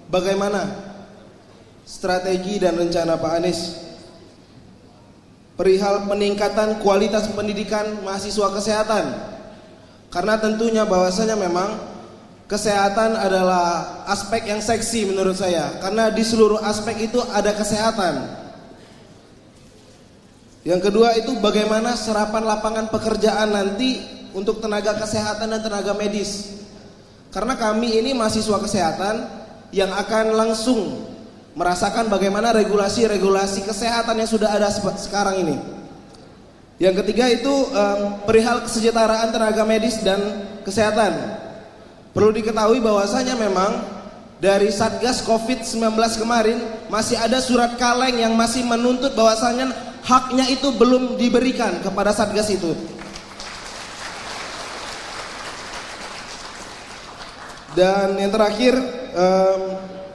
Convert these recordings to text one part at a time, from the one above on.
bagaimana strategi dan rencana Pak Anies perihal peningkatan kualitas pendidikan mahasiswa kesehatan? Karena tentunya bahwasanya memang kesehatan adalah aspek yang seksi menurut saya, karena di seluruh aspek itu ada kesehatan. Yang kedua itu bagaimana serapan lapangan pekerjaan nanti untuk tenaga kesehatan dan tenaga medis. Karena kami ini mahasiswa kesehatan yang akan langsung merasakan bagaimana regulasi-regulasi kesehatan yang sudah ada sekarang ini. Yang ketiga itu perihal kesejahteraan tenaga medis dan kesehatan. Perlu diketahui bahwasanya memang dari Satgas COVID-19 kemarin masih ada surat kaleng yang masih menuntut bahwasanya haknya itu belum diberikan kepada Satgas itu. Dan yang terakhir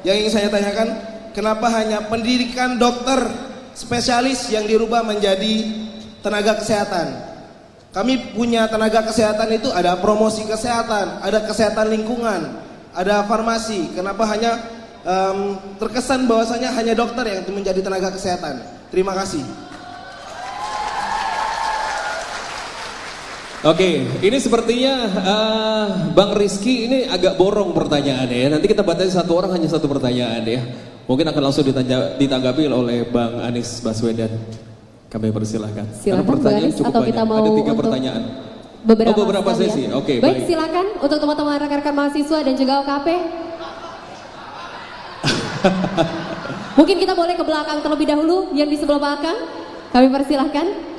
yang ingin saya tanyakan, kenapa hanya pendidikan dokter spesialis yang dirubah menjadi tenaga kesehatan? Kami punya tenaga kesehatan itu ada promosi kesehatan, ada kesehatan lingkungan, ada farmasi. Kenapa hanya terkesan bahwasanya hanya dokter yang menjadi tenaga kesehatan? Terima kasih. Oke, ini sepertinya Bang Rizky ini agak borong pertanyaannya ya. Nanti kita batasi satu orang hanya satu pertanyaan ya. Mungkin akan langsung ditanggapi oleh Bang Anies Baswedan. Kami persilahkan. Silakan Bang Anies, atau kita mau 3 pertanyaan. Beberapa sesi. Ya. Oke, baik. Silakan untuk teman-teman rekan-rekan mahasiswa dan juga OKP. Mungkin kita boleh ke belakang terlebih dahulu, yang di sebelah belakang. Kami persilahkan.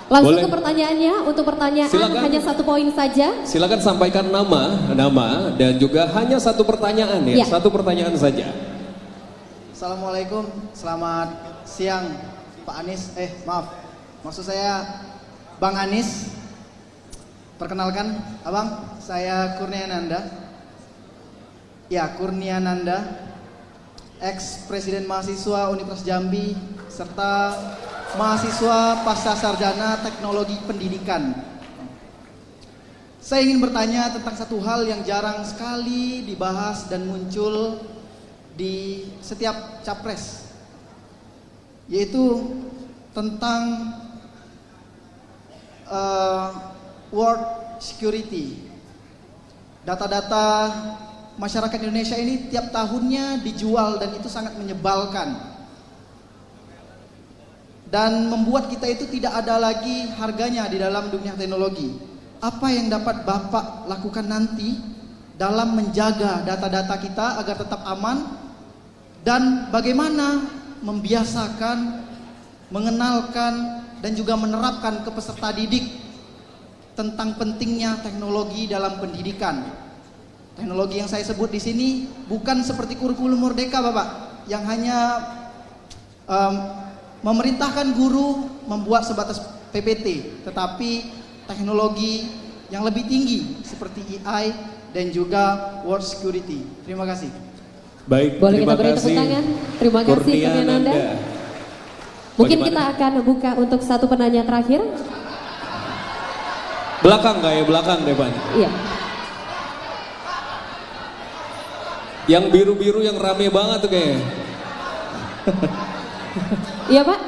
Langsung boleh. Ke pertanyaannya. Untuk pertanyaan silakan. Hanya 1 poin saja. Silakan sampaikan nama dan juga hanya 1 pertanyaan ya. 1 pertanyaan saja. Assalamualaikum, selamat siang Pak Anies. Maksud saya Bang Anies. Perkenalkan, Abang, saya Kurniananda. Ya, Kurniananda, ex-presiden mahasiswa Universitas Jambi serta mahasiswa pasca sarjana teknologi pendidikan. Saya ingin bertanya tentang satu hal yang jarang sekali dibahas dan muncul di setiap capres, yaitu tentang world security. Data-data masyarakat Indonesia ini tiap tahunnya dijual dan itu sangat menyebalkan. Dan membuat kita itu tidak ada lagi harganya di dalam dunia teknologi. Apa yang dapat Bapak lakukan nanti dalam menjaga data-data kita agar tetap aman, dan bagaimana membiasakan, mengenalkan, dan juga menerapkan ke peserta didik tentang pentingnya teknologi dalam pendidikan. Teknologi yang saya sebut di sini bukan seperti kurikulum Merdeka, Bapak, yang hanya memerintahkan guru membuat sebatas PPT, tetapi teknologi yang lebih tinggi seperti AI dan juga world security. Terima kasih. Baik, boleh terima kita beri tepuk tangan. Terima kasih Kurniananda. Mungkin kita akan buka untuk 1 penanya terakhir. Belakang nggak ya? Belakang depan. Iya. Yang biru-biru yang rame banget tuh kayaknya. Iya Pak.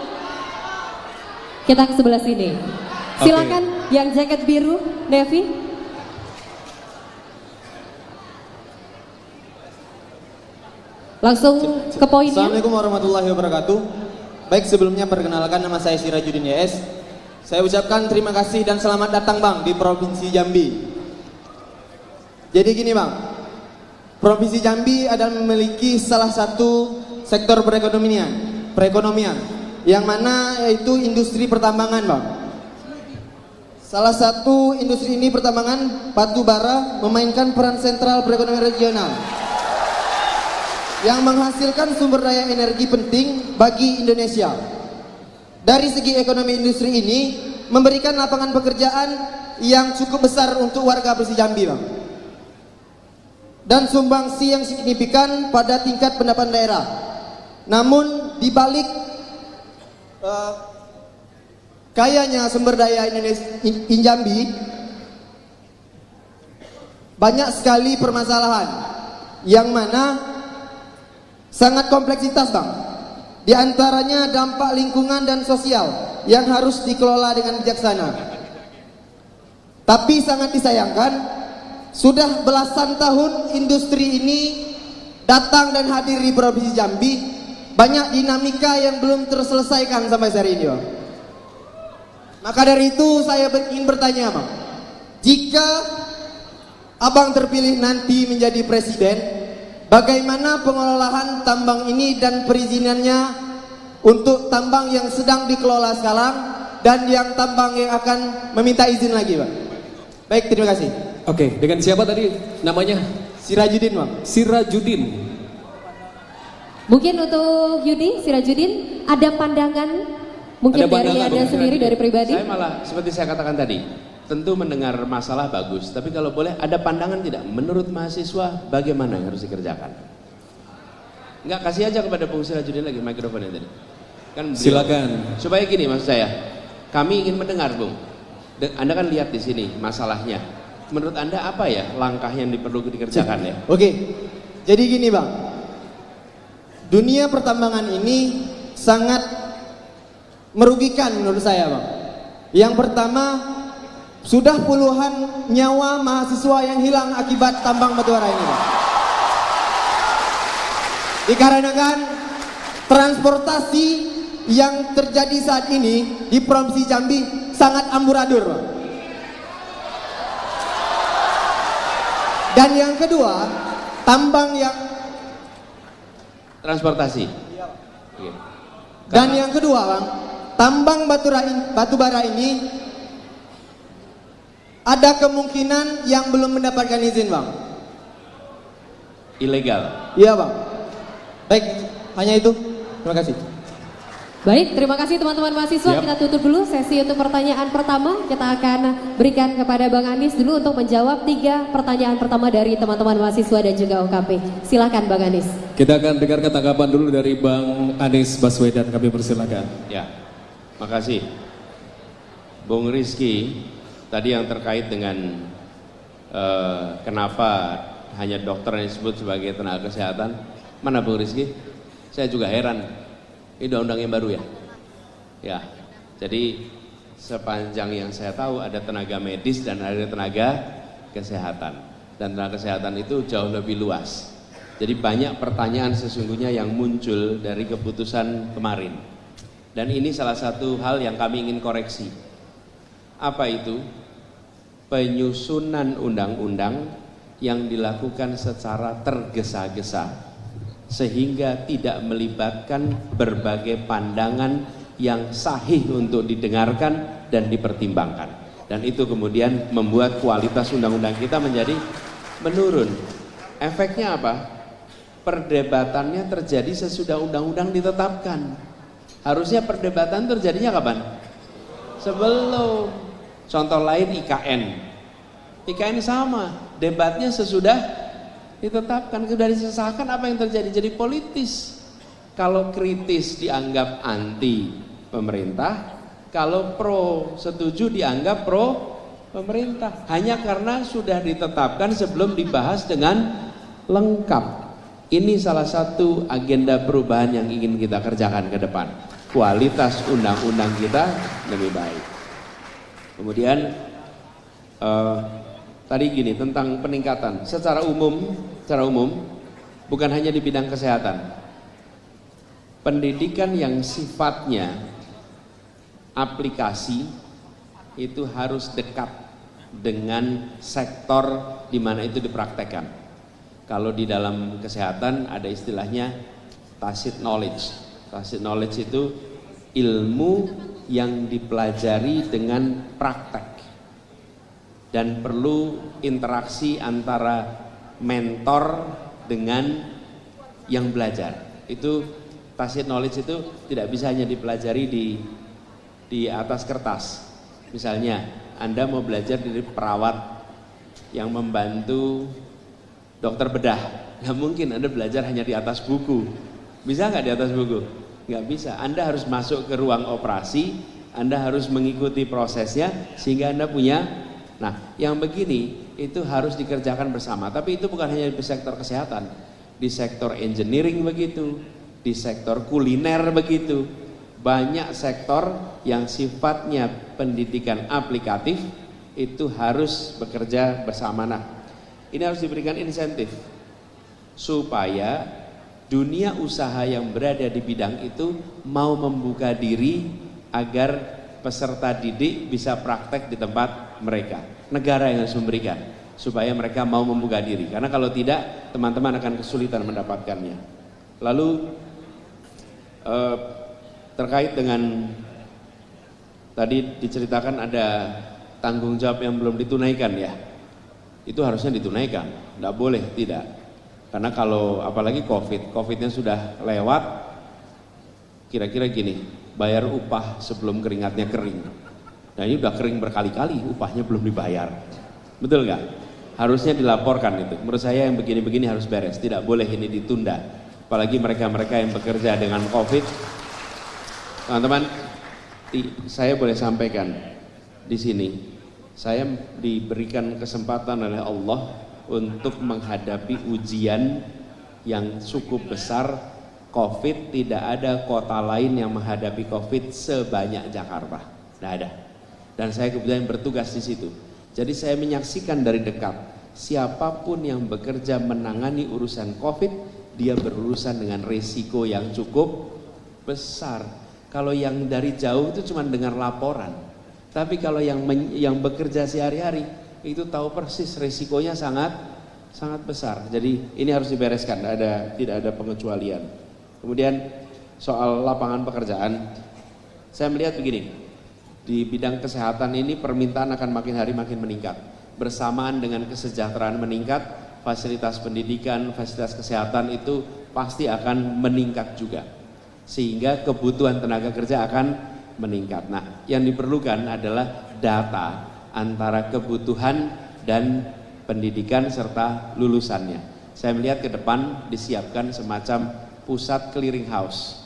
Kita ke sebelah sini. Silakan yang jaket biru, Devi. Langsung ke poinnya. Assalamualaikum warahmatullahi wabarakatuh. Baik, sebelumnya perkenalkan, nama saya Sirajuddin YS. Saya ucapkan terima kasih dan selamat datang Bang di Provinsi Jambi. Jadi gini Bang, Provinsi Jambi adalah memiliki salah satu sektor perekonomian yang mana yaitu industri pertambangan Bang. Salah satu industri ini pertambangan batu bara memainkan peran sentral perekonomian regional yang menghasilkan sumber daya energi penting bagi Indonesia. Dari segi ekonomi, industri ini memberikan lapangan pekerjaan yang cukup besar untuk warga Provinsi Jambi Bang, dan sumbangsi yang signifikan pada tingkat pendapatan daerah. Namun di balik kayanya sumber daya Indonesia Jambi, banyak sekali permasalahan yang mana sangat kompleksitas Bang. Di antaranya dampak lingkungan dan sosial yang harus dikelola dengan bijaksana. Tapi sangat disayangkan, sudah belasan tahun industri ini datang dan hadir di Provinsi Jambi, banyak dinamika yang belum terselesaikan sampai hari ini Bang. Maka dari itu saya ingin bertanya Bang, jika Abang terpilih nanti menjadi presiden, bagaimana pengelolaan tambang ini dan perizinannya untuk tambang yang sedang dikelola sekarang dan yang tambang yang akan meminta izin lagi Bang? Baik, terima kasih. Oke, dengan siapa tadi namanya? Sirajudin Bang. Sirajudin. Mungkin untuk Yudi, Sirajudin, ada pandangan mungkin Ada pandangan, dari Anda Bung sendiri, dari pribadi? Saya malah seperti saya katakan tadi, tentu mendengar masalah bagus, tapi kalau boleh ada pandangan tidak? Menurut mahasiswa bagaimana yang harus dikerjakan? Enggak, kasih aja kepada Bung Sirajudin lagi mikrofonnya tadi. Kan beliau, Silakan. supaya gini maksud saya, kami ingin mendengar Bung. Anda kan lihat di sini masalahnya. Menurut Anda apa ya langkah yang perlu dikerjakan ya? Oke, jadi gini Bang, dunia pertambangan ini sangat merugikan menurut saya Bang. Yang pertama, sudah puluhan nyawa mahasiswa yang hilang akibat tambang batubara ini Bang. Dikarenakan transportasi yang terjadi saat ini di Provinsi Jambi sangat amburadul Bang. Dan yang kedua, tambang yang Transportasi. Oke. dan yang kedua Bang, tambang batubara ini ada kemungkinan yang belum mendapatkan izin Bang. Ilegal. Iya Bang. Baik, hanya itu. Terima kasih. Baik, terima kasih teman-teman mahasiswa. Siap. Kita tutup dulu sesi untuk pertanyaan pertama. Kita akan berikan kepada Bang Anies dulu untuk menjawab 3 pertanyaan pertama dari teman-teman mahasiswa dan juga OKP. Silakan Bang Anies. Kita akan dengarkan tanggapan dulu dari Bang Anies Baswedan. Kami persilakan. Ya, makasih. Bung Rizky, tadi yang terkait dengan kenapa hanya dokter yang disebut sebagai tenaga kesehatan. Mana Bung Rizky? Saya juga heran. Ini undang-undang yang baru ya? Ya, jadi sepanjang yang saya tahu ada tenaga medis dan ada tenaga kesehatan. Dan tenaga kesehatan itu jauh lebih luas. Jadi banyak pertanyaan sesungguhnya yang muncul dari keputusan kemarin. Dan ini salah satu hal yang kami ingin koreksi. Apa itu? Penyusunan undang-undang yang dilakukan secara tergesa-gesa sehingga tidak melibatkan berbagai pandangan yang sahih untuk didengarkan dan dipertimbangkan. Dan itu kemudian membuat kualitas undang-undang kita menjadi menurun. Efeknya apa? Perdebatannya terjadi sesudah undang-undang ditetapkan. Harusnya perdebatan terjadinya kapan? Sebelum. Contoh lain IKN. IKN sama, debatnya sesudah ditetapkan, sudah disesahkan, apa yang terjadi? Jadi politis. Kalau kritis dianggap anti pemerintah, kalau pro setuju dianggap pro pemerintah. Hanya karena sudah ditetapkan sebelum dibahas dengan lengkap. Ini salah satu agenda perubahan yang ingin kita kerjakan ke depan. Kualitas undang-undang kita lebih baik. Kemudian tadi gini tentang peningkatan secara umum bukan hanya di bidang kesehatan. Pendidikan yang sifatnya aplikasi itu harus dekat dengan sektor di mana itu dipraktekkan. Kalau di dalam kesehatan ada istilahnya tacit knowledge. Tacit knowledge itu ilmu yang dipelajari dengan praktek. Dan perlu interaksi antara mentor dengan yang belajar. Itu tacit knowledge itu tidak bisa hanya dipelajari di atas kertas. Misalnya Anda mau belajar dari perawat yang membantu dokter bedah, nggak mungkin Anda belajar hanya di atas buku. Bisa nggak di atas buku? Nggak bisa. Anda harus masuk ke ruang operasi, Anda harus mengikuti prosesnya sehingga Anda punya Nah, yang begini itu harus dikerjakan bersama. Tapi itu bukan hanya di sektor kesehatan, di sektor engineering begitu, di sektor kuliner begitu. Banyak sektor yang sifatnya pendidikan aplikatif itu harus bekerja bersama. Nah, ini harus diberikan insentif supaya dunia usaha yang berada di bidang itu mau membuka diri agar peserta didik bisa praktek di tempat mereka. Negara yang harus memberikan supaya mereka mau membuka diri. Karena kalau tidak, teman-teman akan kesulitan mendapatkannya. Lalu terkait dengan tadi diceritakan ada tanggung jawab yang belum ditunaikan ya. Itu harusnya ditunaikan, tidak boleh tidak. Karena kalau apalagi Covidnya sudah lewat, kira-kira gini, bayar upah sebelum keringatnya kering. Nah ini udah kering berkali-kali, upahnya belum dibayar. Betul nggak? Harusnya dilaporkan itu. Menurut saya yang begini-begini harus beres, tidak boleh ini ditunda. Apalagi mereka-mereka yang bekerja dengan Covid. Teman-teman, saya boleh sampaikan di sini, saya diberikan kesempatan oleh Allah untuk menghadapi ujian yang cukup besar. Covid, tidak ada kota lain yang menghadapi Covid sebanyak Jakarta, tidak ada. Dan saya kebetulan bertugas di situ. Jadi saya menyaksikan dari dekat, siapapun yang bekerja menangani urusan Covid, dia berurusan dengan risiko yang cukup besar. Kalau yang dari jauh itu cuma dengar laporan, tapi kalau yang bekerja sehari-hari itu tahu persis risikonya sangat besar. Jadi ini harus dibereskan, tidak ada pengecualian. Kemudian soal lapangan pekerjaan, saya melihat begini, di bidang kesehatan ini permintaan akan makin hari makin meningkat. Bersamaan dengan kesejahteraan meningkat, fasilitas pendidikan, fasilitas kesehatan itu pasti akan meningkat juga. Sehingga kebutuhan tenaga kerja akan meningkat. Nah, yang diperlukan adalah data antara kebutuhan dan pendidikan serta lulusannya. Saya melihat ke depan disiapkan semacam pusat clearing house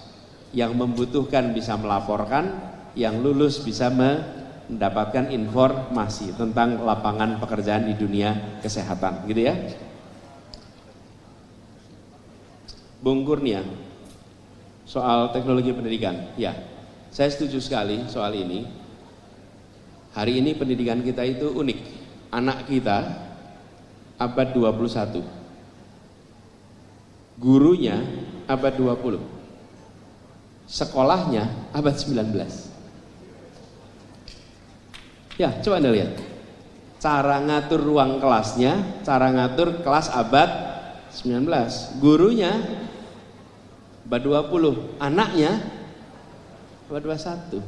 yang membutuhkan bisa melaporkan, yang lulus bisa mendapatkan informasi tentang lapangan pekerjaan di dunia kesehatan, gitu ya. Bung Kurnia, soal teknologi pendidikan, ya, saya setuju sekali soal ini. Hari ini pendidikan kita itu unik. Anak kita abad 21. Gurunya abad 20. Sekolahnya abad 19. Ya, coba Anda lihat. Cara ngatur ruang kelasnya, cara ngatur kelas abad 19. Gurunya abad 20, anaknya abad 21.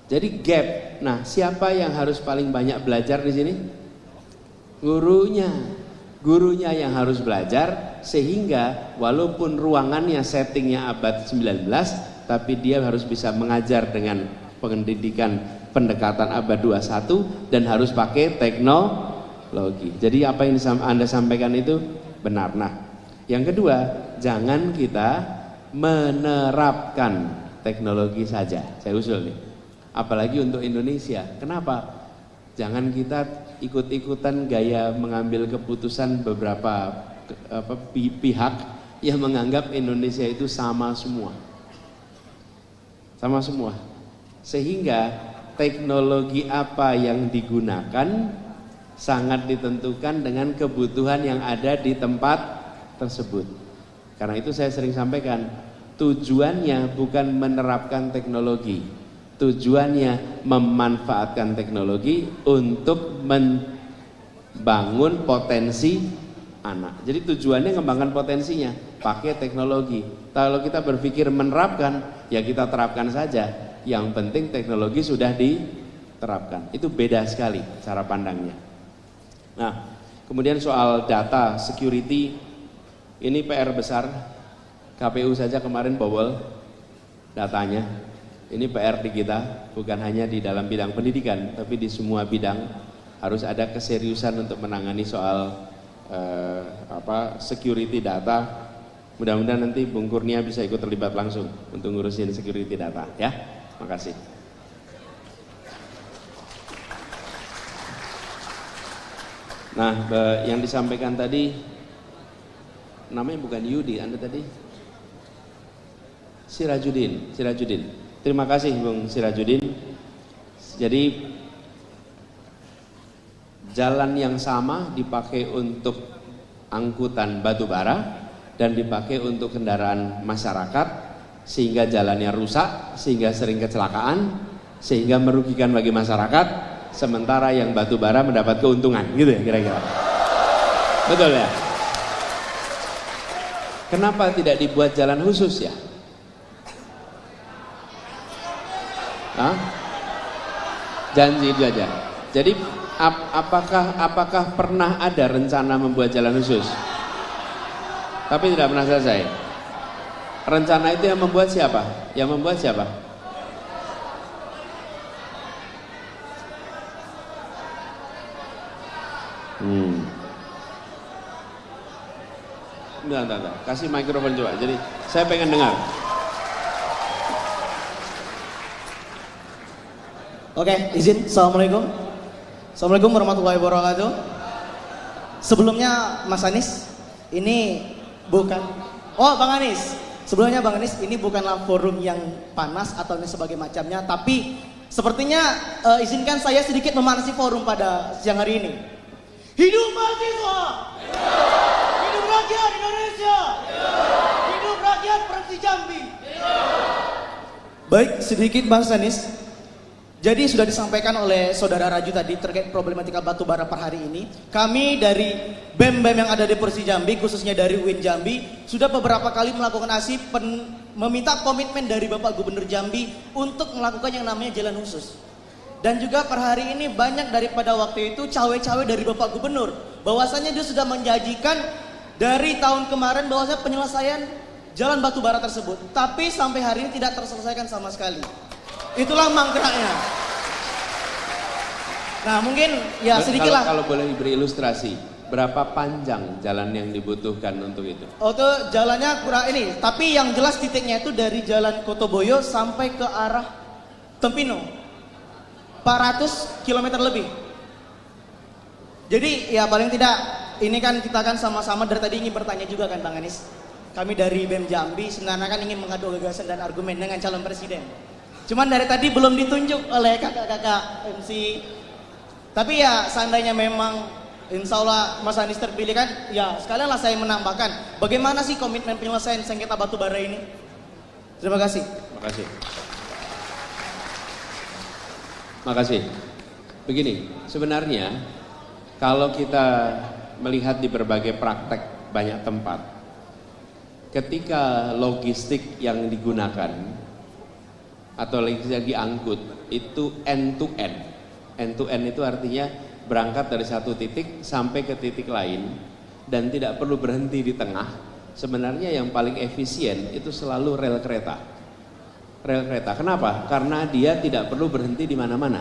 Jadi gap. Nah, siapa yang harus paling banyak belajar di sini? Gurunya. Gurunya yang harus belajar, sehingga walaupun ruangannya settingnya abad 19, tapi dia harus bisa mengajar dengan pendidikan pendekatan abad 21 dan harus pakai teknologi. Jadi apa yang Anda sampaikan itu benar. Nah, yang kedua, jangan kita menerapkan teknologi saja. Saya usul nih, apalagi untuk Indonesia. Kenapa? Jangan kita ikut-ikutan gaya mengambil keputusan beberapa pihak yang menganggap Indonesia itu sama semua. Sama semua. Sehingga teknologi apa yang digunakan sangat ditentukan dengan kebutuhan yang ada di tempat tersebut. Karena itu saya sering sampaikan, tujuannya bukan menerapkan teknologi, tujuannya memanfaatkan teknologi untuk membangun potensi anak. Jadi tujuannya mengembangkan potensinya, pakai teknologi. Kalau kita berpikir menerapkan, ya kita terapkan saja. Yang penting teknologi sudah diterapkan. Itu beda sekali cara pandangnya. Nah, kemudian soal data security, ini PR besar. KPU saja kemarin bobol datanya. Ini PR di kita, bukan hanya di dalam bidang pendidikan, tapi di semua bidang harus ada keseriusan untuk menangani soal security data. Mudah-mudahan nanti Bung Kurnia bisa ikut terlibat langsung untuk ngurusin security data, ya. Makasih. Nah, yang disampaikan tadi, namanya bukan Yudi, Anda tadi? Sirajudin. Terima kasih Bung Sirajudin. Jadi, jalan yang sama dipakai untuk angkutan batu bara dan dipakai untuk kendaraan masyarakat, sehingga jalannya rusak, sehingga sering kecelakaan, sehingga merugikan bagi masyarakat. Sementara yang batu bara mendapat keuntungan, gitu ya kira-kira. Betul ya? Kenapa tidak dibuat jalan khusus ya? Hah? Janji itu aja. Jadi apakah pernah ada rencana membuat jalan khusus? Tapi tidak pernah selesai. Rencana itu yang membuat siapa? Yang membuat siapa? Bentar. Kasih mikrofon coba. Jadi saya pengen dengar. Oke, izin. Assalamualaikum. Assalamualaikum warahmatullahi wabarakatuh. Sebelumnya Mas Anies, ini bukan. Oh, Bang Anies. Sebelumnya Bang Anies, ini bukanlah forum yang panas atau sebagai macamnya, tapi sepertinya izinkan saya sedikit memanasi forum pada siang hari ini. Hidup mahasiswa! Hidup rakyat Indonesia! Hidup rakyat Provinsi Jambi! Baik, sedikit Mas Anies. Jadi sudah disampaikan oleh Saudara Raju tadi terkait problematika batu bara per hari ini. Kami dari BEM-BEM yang ada di Provinsi Jambi, khususnya dari UIN Jambi, sudah beberapa kali melakukan aksi meminta komitmen dari Bapak Gubernur Jambi untuk melakukan yang namanya jalan khusus. Dan juga per hari ini banyak daripada waktu itu cawe-cawe dari Bapak Gubernur, bahwasanya dia sudah menjanjikan dari tahun kemarin bahwasanya penyelesaian jalan batu bara tersebut, tapi sampai hari ini tidak terselesaikan sama sekali. Itulah mangkraknya. Nah mungkin ya sedikitlah. Kalau boleh diberi ilustrasi, berapa panjang jalan yang dibutuhkan untuk itu? Oh itu jalannya kurang ini, tapi yang jelas titiknya itu dari Jalan Kotoboyo sampai ke arah Tempino. 400 km lebih. Jadi ya paling tidak ini kan kita kan sama-sama dari tadi ingin bertanya juga kan Bang Anies. Kami dari BEM Jambi sebenarnya kan ingin mengadu gagasan dan argumen dengan calon presiden. Cuman dari tadi belum ditunjuk oleh kakak-kakak MC. Tapi ya seandainya memang insya Allah Mas Anies terpilih kan, ya sekalianlah saya menambahkan bagaimana sih komitmen penyelesaian sengketa batu bara ini. Terima kasih. Terima kasih. Makasih. Begini, sebenarnya kalau kita melihat di berbagai praktek banyak tempat, ketika logistik yang digunakan atau logistik yang diangkut itu end to end. End to end itu artinya berangkat dari satu titik sampai ke titik lain dan tidak perlu berhenti di tengah. Sebenarnya yang paling efisien itu selalu rel kereta. Rel kereta. Kenapa? Karena dia tidak perlu berhenti di mana-mana.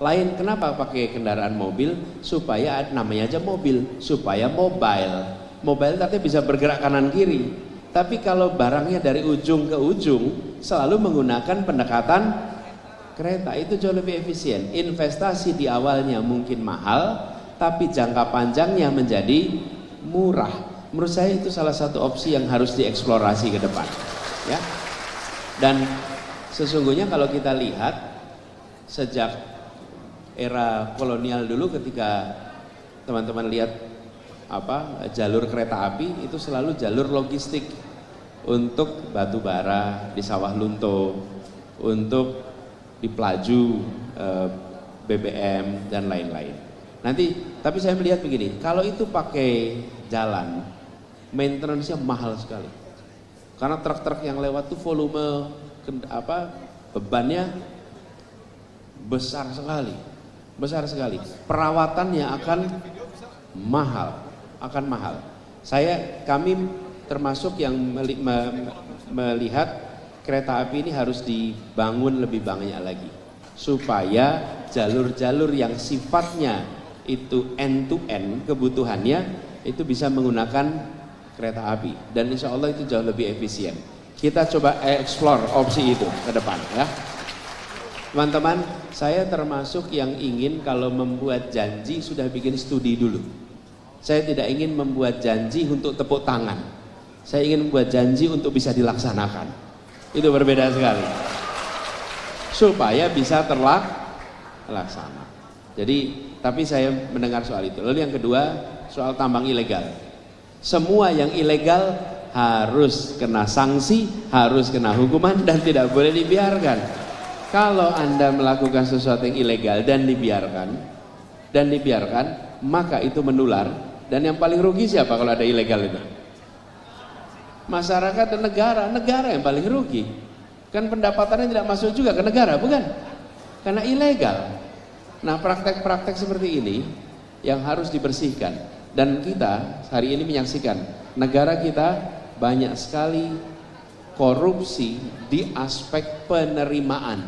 Lain kenapa pakai kendaraan mobil? Supaya namanya aja mobil, supaya mobile. Mobile artinya bisa bergerak kanan kiri. Tapi kalau barangnya dari ujung ke ujung selalu menggunakan pendekatan kereta, itu jauh lebih efisien. Investasi di awalnya mungkin mahal, tapi jangka panjangnya menjadi murah. Menurut saya itu salah satu opsi yang harus dieksplorasi ke depan. Ya. Dan sesungguhnya kalau kita lihat sejak era kolonial dulu ketika teman-teman lihat jalur kereta api itu selalu jalur logistik untuk batu bara di Sawah Lunto, untuk di Pelaju, BBM dan lain-lain. Nanti tapi saya melihat begini, kalau itu pakai jalan, maintenance-nya mahal sekali. Karena truk-truk yang lewat tuh volume bebannya besar sekali. Perawatannya akan mahal. Kami termasuk yang melihat kereta api ini harus dibangun lebih banyak lagi supaya jalur-jalur yang sifatnya itu end to end kebutuhannya itu bisa menggunakan kereta api dan insya Allah itu jauh lebih efisien. Kita coba explore opsi itu ke depan ya. Teman-teman, saya termasuk yang ingin kalau membuat janji sudah bikin studi dulu. Saya tidak ingin membuat janji untuk tepuk tangan. Saya ingin membuat janji untuk bisa dilaksanakan. Itu berbeda sekali. Supaya bisa terlaksana. Jadi, tapi saya mendengar soal itu. Lalu yang kedua, soal tambang ilegal. Semua yang ilegal harus kena sanksi, harus kena hukuman, dan tidak boleh dibiarkan. Kalau Anda melakukan sesuatu yang ilegal dan dibiarkan, maka itu menular. Dan yang paling rugi siapa kalau ada ilegal itu? Masyarakat dan negara yang paling rugi. Kan pendapatannya tidak masuk juga ke negara, bukan? Karena ilegal. Nah, praktek-praktek seperti ini yang harus dibersihkan. Dan kita hari ini menyaksikan negara kita banyak sekali korupsi di aspek penerimaan.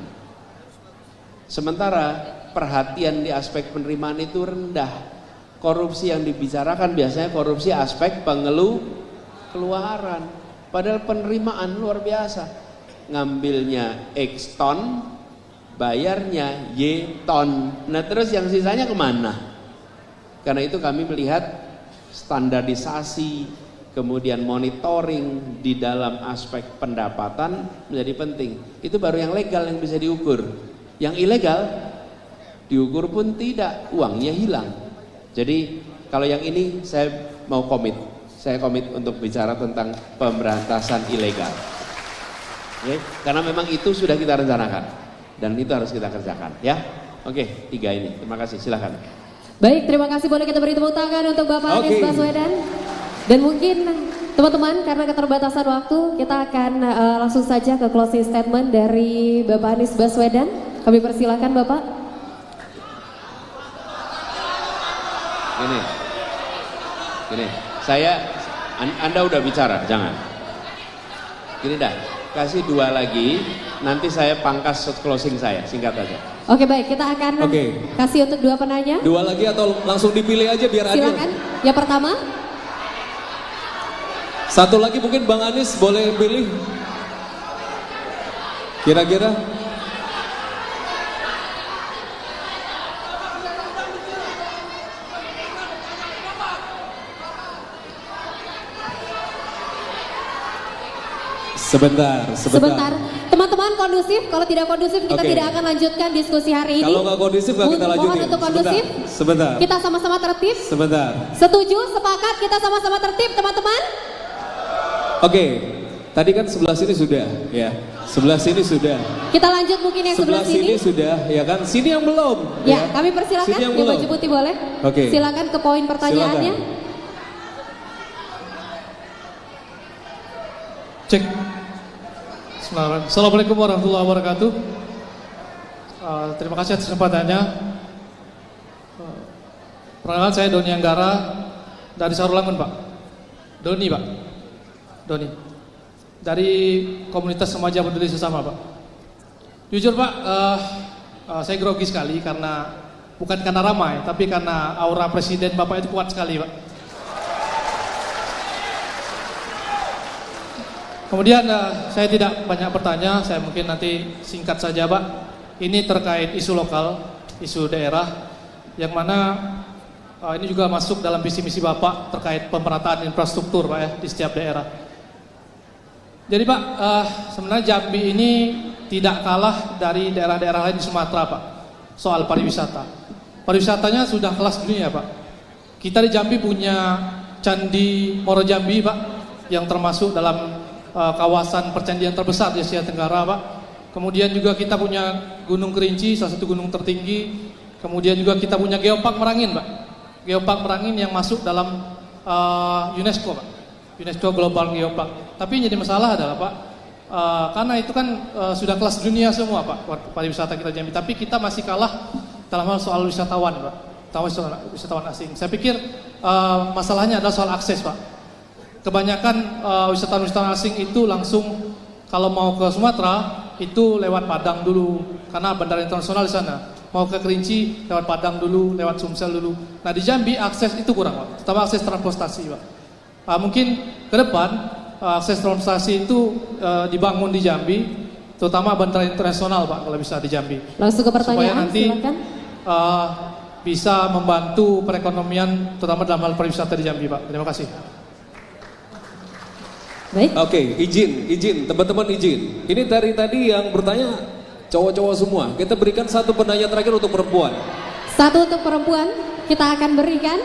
Sementara perhatian di aspek penerimaan itu rendah. Korupsi yang dibicarakan biasanya korupsi aspek pengeluaran. Padahal penerimaan luar biasa. Ngambilnya X ton, bayarnya Y ton. Nah, terus yang sisanya kemana? Karena itu kami melihat standarisasi, kemudian monitoring di dalam aspek pendapatan menjadi penting. Itu baru yang legal yang bisa diukur. Yang ilegal diukur pun tidak, uangnya hilang. Jadi kalau yang ini saya mau komit. Saya komit untuk bicara tentang pemberantasan ilegal. Oke? Karena memang itu sudah kita rencanakan dan itu harus kita kerjakan, ya. Oke, 3 ini. Terima kasih. Silakan. Baik, terima kasih. Boleh kita beri tepuk tangan untuk Bapak Anies Baswedan. Dan mungkin teman-teman, karena keterbatasan waktu, kita akan langsung saja ke closing statement dari Bapak Anies Baswedan. Kami persilakan Bapak. Gini, Anda udah bicara, jangan. Gini dah, kasih 2 lagi, nanti saya pangkas closing saya, singkat aja. Oke, baik, kita akan kasih untuk 2 penanya. 2 lagi atau langsung dipilih aja biar adil. Silakan. Yang pertama. 1 lagi mungkin Bang Anies boleh pilih. Kira-kira. Sebentar. Teman-teman kondusif, kalau tidak kondusif kita tidak akan lanjutkan diskusi hari ini. Kalau nggak kondusif nggak kita lanjutin. Mohon untuk kondusif. Sebentar. Kita sama-sama tertib. Sebentar. Setuju, sepakat, kita sama-sama tertib, teman-teman. Oke. Tadi kan sebelah sini sudah, ya. Sebelah sini sudah. Kita lanjut mungkin yang sebelah sini. Sudah, ya kan? Sini yang belum. Ya, kami persilakan. Yang baju putih boleh. Oke. Silakan ke poin pertanyaannya. Cek. Assalamualaikum warahmatullahi wabarakatuh. Terima kasih atas kesempatannya. Perkenalkan saya Doni Anggara dari Sarulangun, Pak. Doni, Pak. Doni. Dari komunitas remaja peduli sesama, Pak. Jujur, Pak, saya grogi sekali bukan karena ramai, tapi karena aura presiden Bapak itu kuat sekali, Pak. Kemudian saya tidak banyak bertanya, saya mungkin nanti singkat saja, Pak. Ini terkait isu lokal, isu daerah, yang mana ini juga masuk dalam visi misi Bapak terkait pemerataan infrastruktur, Pak, ya, di setiap daerah. Jadi, Pak, sebenarnya Jambi ini tidak kalah dari daerah-daerah lain di Sumatera, Pak, soal pariwisata. Pariwisatanya sudah kelas dunia, Pak. Kita di Jambi punya Candi Moro Jambi, Pak, yang termasuk dalam kawasan percandian terbesar di Asia Tenggara, Pak. Kemudian juga kita punya Gunung Kerinci, salah satu gunung tertinggi. Kemudian juga kita punya Geopark Merangin, Pak. Geopark Merangin yang masuk dalam UNESCO, Pak. UNESCO Global Geopark. Tapi yang jadi masalah adalah, Pak, karena itu kan sudah kelas dunia semua, Pak, pariwisata kita Jambi. Tapi kita masih kalah dalam hal soal wisatawan, Pak. Wisatawan asing. Saya pikir masalahnya adalah soal akses, Pak. Kebanyakan wisatawan-wisatawan asing itu langsung kalau mau ke Sumatera itu lewat Padang dulu karena bandara internasional di sana. Mau ke Kerinci lewat Padang dulu, lewat Sumsel dulu. Nah, di Jambi akses itu kurang, Pak. Terutama akses transportasi, Pak. Mungkin ke depan akses transportasi itu dibangun di Jambi, terutama bandara internasional, Pak, kalau bisa di Jambi. Langsung ke pertanyaan, supaya nanti silakan. bisa membantu perekonomian terutama dalam hal pariwisata di Jambi, Pak. Terima kasih. Baik. Oke, izin, teman-teman izin. Ini dari tadi yang bertanya cowok-cowok semua. Kita berikan satu penanya terakhir untuk perempuan. Satu untuk perempuan, kita akan berikan.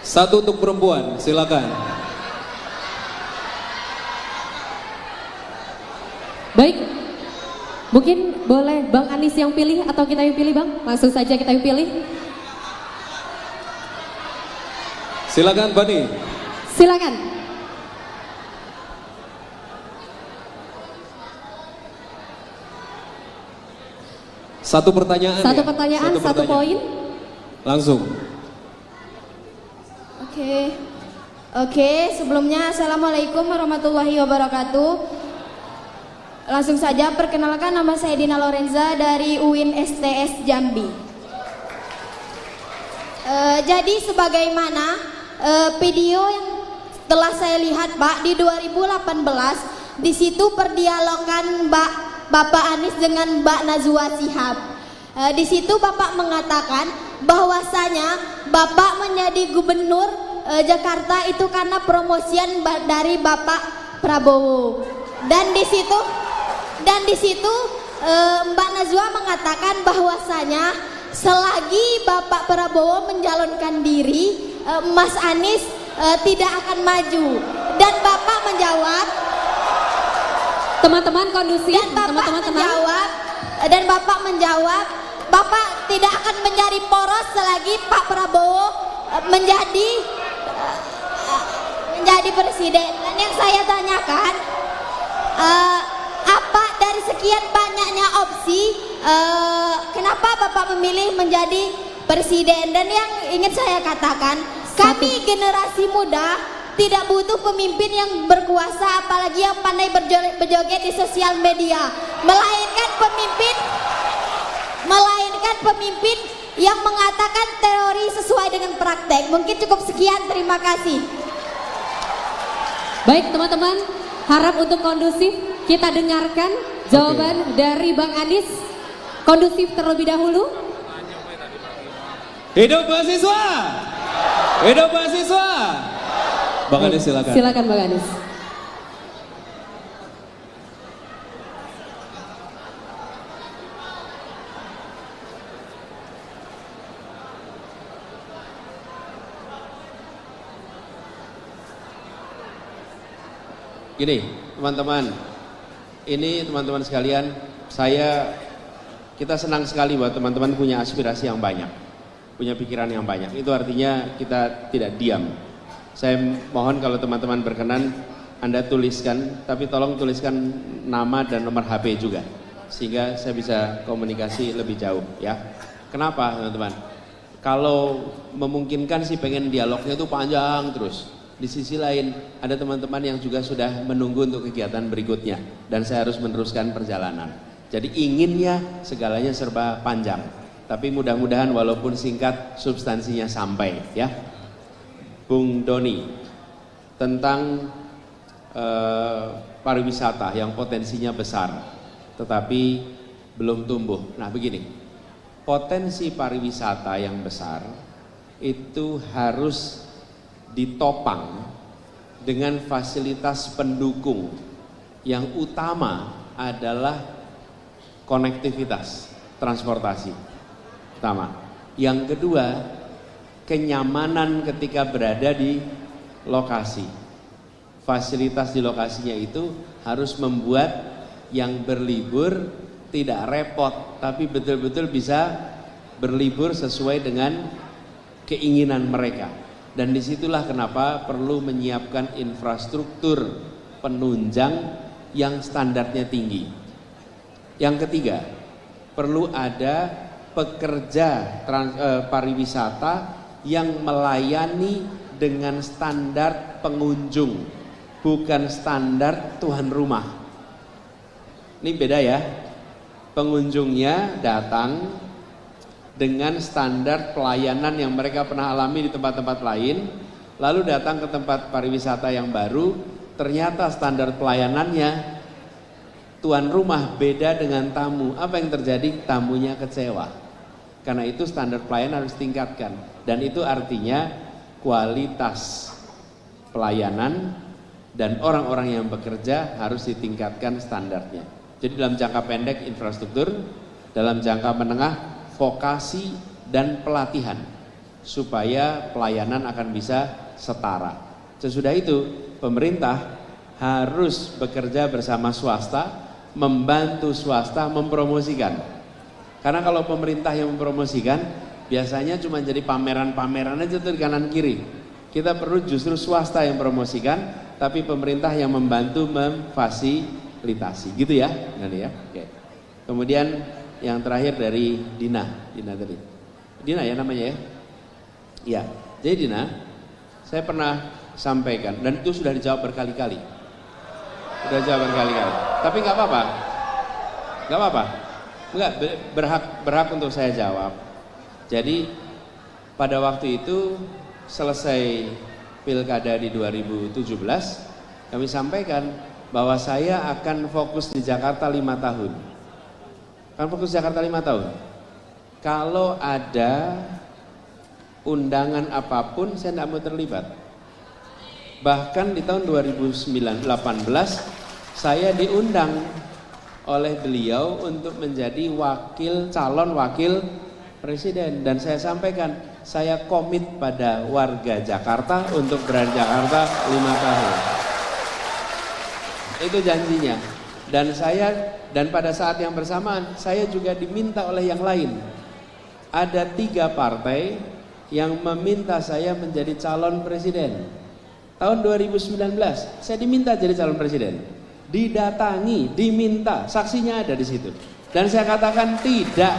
Satu untuk perempuan, silakan. Baik. Mungkin boleh Bang Anis yang pilih atau kita yang pilih, Bang? Langsung saja kita yang pilih. Silakan, Bani. Silakan. Satu pertanyaan. Satu ya? pertanyaan, satu poin. Langsung. Oke, sebelumnya Assalamualaikum warahmatullahi wabarakatuh. Langsung saja perkenalkan, nama saya Dina Lorenza dari UIN STS Jambi. Jadi sebagaimana video yang telah saya lihat, Pak, di 2018 di situ perdialogan Bapak Anies dengan Mbak Najwa Shihab. Di situ Bapak mengatakan bahwasanya Bapak menjadi gubernur Jakarta itu karena promosian dari Bapak Prabowo. Dan di situ Mbak Najwa mengatakan bahwasanya selagi Bapak Prabowo mencalonkan diri, Mas Anies tidak akan maju. Dan Bapak menjawab, teman-teman kondusif, dan Bapak menjawab, Bapak tidak akan menjadi poros selagi Pak Prabowo menjadi presiden. Dan yang saya tanyakan, apa dari sekian banyaknya opsi, kenapa Bapak memilih menjadi presiden? Dan yang ingin saya katakan, kami generasi muda tidak butuh pemimpin yang berkuasa, apalagi yang pandai berjoget di sosial media, melainkan pemimpin yang mengatakan teori sesuai dengan praktek. Mungkin cukup sekian, terima kasih. Baik teman-teman, harap untuk kondusif kita dengarkan jawaban dari Bang Anies. Kondusif terlebih dahulu. Hidup mahasiswa! Hidup mahasiswa! Bang Anies silakan. Silakan Bang Anies. Gini, teman-teman, ini teman-teman sekalian, kita senang sekali bahwa teman-teman punya aspirasi yang banyak, punya pikiran yang banyak. Itu artinya kita tidak diam. Saya mohon kalau teman-teman berkenan, Anda tuliskan, tapi tolong tuliskan nama dan nomor HP juga, sehingga saya bisa komunikasi lebih jauh ya. Kenapa teman-teman? Kalau memungkinkan sih pengen dialognya itu panjang terus. Di sisi lain ada teman-teman yang juga sudah menunggu untuk kegiatan berikutnya dan saya harus meneruskan perjalanan. Jadi inginnya segalanya serba panjang, tapi mudah-mudahan walaupun singkat substansinya sampai ya. Bung Doni, tentang pariwisata yang potensinya besar tetapi belum tumbuh. Nah begini, potensi pariwisata yang besar itu harus ditopang dengan fasilitas pendukung yang utama adalah konektivitas, transportasi pertama. Yang kedua, kenyamanan ketika berada di lokasi. Fasilitas di lokasinya itu harus membuat yang berlibur tidak repot, tapi betul-betul bisa berlibur sesuai dengan keinginan mereka. Dan disitulah kenapa perlu menyiapkan infrastruktur penunjang yang standarnya tinggi. Yang ketiga, perlu ada pekerja pariwisata yang melayani dengan standar pengunjung, bukan standar tuan rumah. Ini beda ya. Pengunjungnya datang dengan standar pelayanan yang mereka pernah alami di tempat-tempat lain, lalu datang ke tempat pariwisata yang baru, ternyata standar pelayanannya tuan rumah beda dengan tamu. Apa yang terjadi? Tamunya kecewa. Karena itu standar pelayanan harus tingkatkan. Dan itu artinya kualitas pelayanan dan orang-orang yang bekerja harus ditingkatkan standarnya. Jadi dalam jangka pendek infrastruktur, dalam jangka menengah vokasi dan pelatihan supaya pelayanan akan bisa setara. Sesudah itu pemerintah harus bekerja bersama swasta, membantu swasta mempromosikan. Karena kalau pemerintah yang mempromosikan biasanya cuma jadi pameran-pameran aja tuh di kanan kiri. Kita perlu justru swasta yang promosikan, tapi pemerintah yang membantu memfasilitasi, gitu ya, nanti ya. Oke. Kemudian yang terakhir dari Dina tadi. Dina ya namanya ya. Ya, jadi Dina, saya pernah sampaikan dan itu sudah dijawab berkali-kali. Sudah jawab berkali-kali. Tapi nggak apa-apa, nggak apa-apa. Enggak, berhak untuk saya jawab. Jadi pada waktu itu selesai pilkada di 2017, kami sampaikan bahwa saya akan fokus di Jakarta 5 tahun. Akan fokus di Jakarta 5 tahun. Kalau ada undangan apapun, saya tidak mau terlibat. Bahkan di tahun 2018, saya diundang oleh beliau untuk menjadi calon wakil presiden, dan saya sampaikan saya komit pada warga Jakarta untuk berada di Jakarta 5 tahun. Itu janjinya. Dan pada saat yang bersamaan saya juga diminta oleh yang lain. Ada 3 partai yang meminta saya menjadi calon presiden. Tahun 2019 saya diminta jadi calon presiden. Didatangi, diminta, saksinya ada di situ. Dan saya katakan tidak.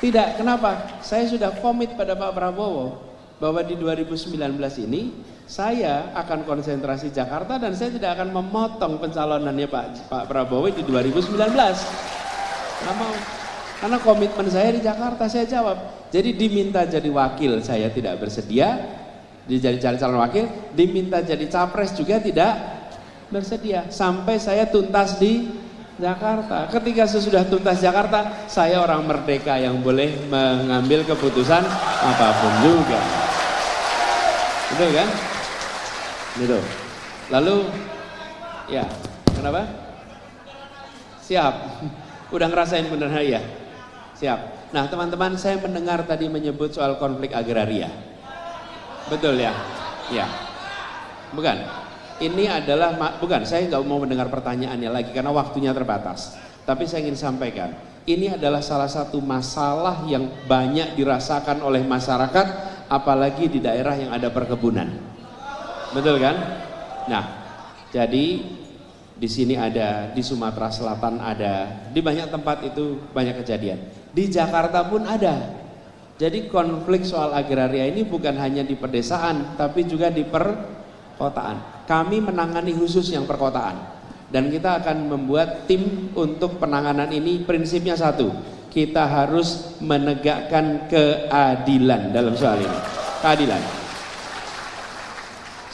Tidak, kenapa? Saya sudah komit pada Pak Prabowo bahwa di 2019 ini saya akan konsentrasi Jakarta dan saya tidak akan memotong pencalonannya Pak Prabowo di 2019. Nggak mau. Karena komitmen saya di Jakarta, saya jawab. Jadi diminta jadi wakil, saya tidak bersedia. Jadi calon wakil, diminta jadi capres juga tidak bersedia. Sampai saya tuntas di Jakarta. Ketika sesudah tuntas Jakarta, saya orang merdeka yang boleh mengambil keputusan apapun juga. Betul kan? Betul. Lalu, ya, kenapa? Siap. Udah ngerasain bener ya? Siap. Nah teman-teman, saya mendengar tadi menyebut soal konflik agraria. Betul ya? Ya. Bukan? Ini adalah, bukan, saya nggak mau mendengar pertanyaannya lagi karena waktunya terbatas. Tapi saya ingin sampaikan, ini adalah salah satu masalah yang banyak dirasakan oleh masyarakat, apalagi di daerah yang ada perkebunan. Betul kan? Nah, jadi di sini ada, di Sumatera Selatan ada, di banyak tempat itu banyak kejadian. Di Jakarta pun ada. Jadi konflik soal agraria ini bukan hanya di pedesaan, tapi juga di perkotaan. Kami menangani khusus yang perkotaan. Dan kita akan membuat tim untuk penanganan ini, prinsipnya satu. Kita harus menegakkan keadilan dalam soal ini. Keadilan.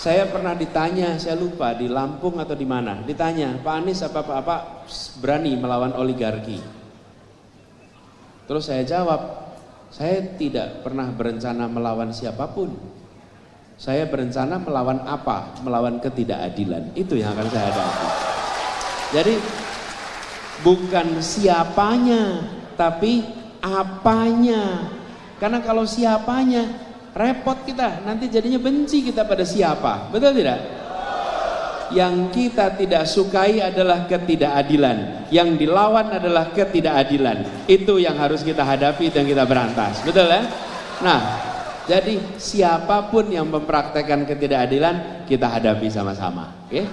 Saya pernah ditanya, saya lupa di Lampung atau di mana, ditanya, Pak Anies apa berani melawan oligarki? Terus saya jawab, saya tidak pernah berencana melawan siapapun. Saya berencana melawan apa? Melawan ketidakadilan. Itu yang akan saya hadapi. Jadi bukan siapanya, tapi apanya. Karena kalau siapanya, repot kita. Nanti jadinya benci kita pada siapa. Betul tidak? Yang kita tidak sukai adalah ketidakadilan. Yang dilawan adalah ketidakadilan. Itu yang harus kita hadapi dan kita berantas. Betul ya? Nah, jadi siapapun yang mempraktekkan ketidakadilan, kita hadapi sama-sama. Oke?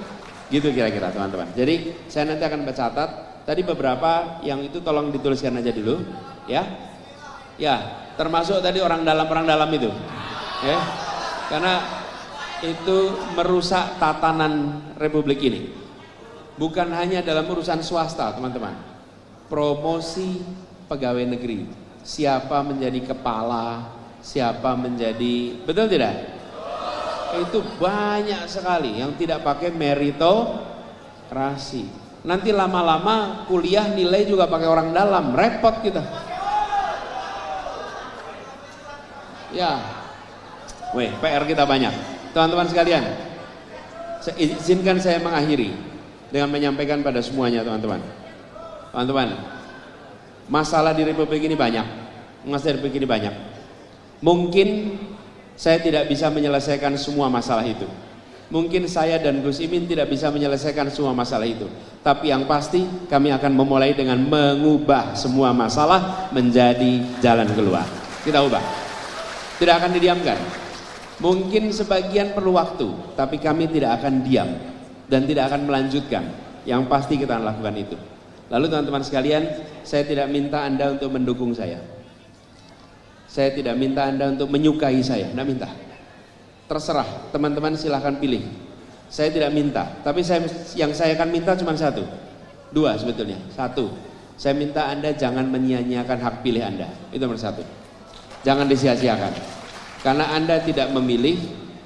Gitu kira-kira teman-teman. Jadi saya nanti akan mencatat. Tadi beberapa yang itu tolong dituliskan aja dulu. Ya, ya, termasuk tadi orang dalam itu. Ya, karena itu merusak tatanan Republik ini. Bukan hanya dalam urusan swasta teman-teman. Promosi pegawai negeri. Siapa menjadi kepala, siapa menjadi, betul tidak? Itu banyak sekali yang tidak pakai meritokrasi. Nanti lama-lama kuliah nilai juga pakai orang dalam, repot kita. Ya. Weh, PR kita banyak. Teman-teman sekalian, izinkan saya mengakhiri dengan menyampaikan pada semuanya teman-teman. Teman-teman, masalah di Republik ini banyak. Masalah di Republik ini banyak. Mungkin saya tidak bisa menyelesaikan semua masalah itu. Mungkin saya dan Gus Imin tidak bisa menyelesaikan semua masalah itu. Tapi yang pasti kami akan memulai dengan mengubah semua masalah menjadi jalan keluar. Kita ubah. Tidak akan didiamkan. Mungkin sebagian perlu waktu, tapi kami tidak akan diam dan tidak akan melanjutkan. Yang pasti kita akan lakukan itu. Lalu teman-teman sekalian, saya tidak minta Anda untuk mendukung saya. Saya tidak minta Anda untuk menyukai saya, tidak minta. Terserah, teman-teman silahkan pilih. Saya tidak minta, tapi yang saya akan minta cuma satu. Dua sebetulnya. Satu, saya minta Anda jangan menyia-nyiakan hak pilih Anda. Itu nomor satu. Jangan disia-siakan. Karena Anda tidak memilih,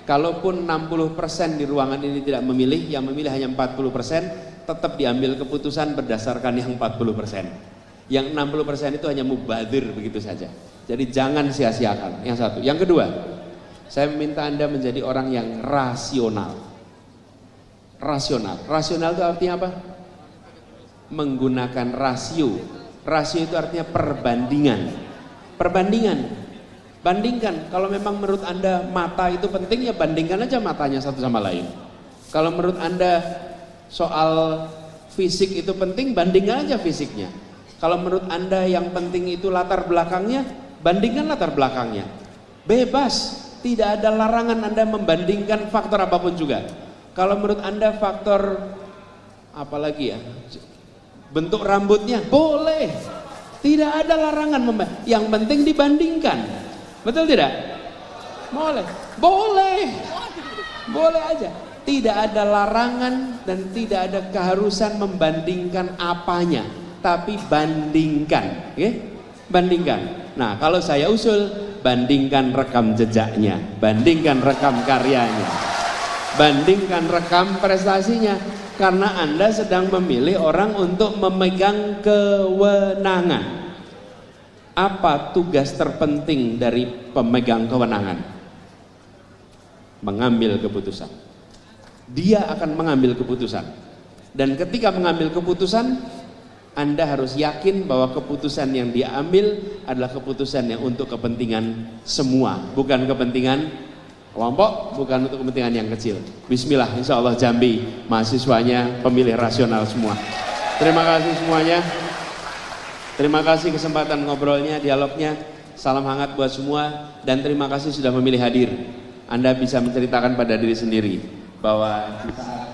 kalaupun 60% di ruangan ini tidak memilih, yang memilih hanya 40%, tetap diambil keputusan berdasarkan yang 40%. Yang 60% itu hanya mubadir begitu saja. Jadi jangan sia-siakan. Yang satu. Yang kedua, saya meminta Anda menjadi orang yang rasional. Rasional. Rasional itu artinya apa? Menggunakan rasio. Rasio itu artinya perbandingan. Perbandingan. Bandingkan. Kalau memang menurut Anda mata itu penting, ya bandingkan aja matanya satu sama lain. Kalau menurut Anda soal fisik itu penting, bandingkan aja fisiknya. Kalau menurut Anda yang penting itu latar belakangnya, bandingkan latar belakangnya. Bebas. Tidak ada larangan Anda membandingkan faktor apapun juga. Kalau menurut Anda faktor apalagi ya, bentuk rambutnya boleh. Tidak ada larangan. Yang penting dibandingkan. Betul tidak? Boleh. Boleh. Boleh aja. Tidak ada larangan dan tidak ada keharusan membandingkan apanya. Tapi bandingkan. Okay? Bandingkan. Nah, kalau saya usul, bandingkan rekam jejaknya, bandingkan rekam karyanya, bandingkan rekam prestasinya, karena Anda sedang memilih orang untuk memegang kewenangan. Apa tugas terpenting dari pemegang kewenangan? Mengambil keputusan. Dia akan mengambil keputusan, dan ketika mengambil keputusan, Anda harus yakin bahwa keputusan yang dia ambil adalah keputusan yang untuk kepentingan semua, bukan kepentingan kelompok, bukan untuk kepentingan yang kecil. Bismillah, insya Allah Jambi mahasiswanya pemilih rasional semua. Terima kasih semuanya. Terima kasih kesempatan ngobrolnya, dialognya. Salam hangat buat semua dan terima kasih sudah memilih hadir. Anda bisa menceritakan pada diri sendiri bahwa di saat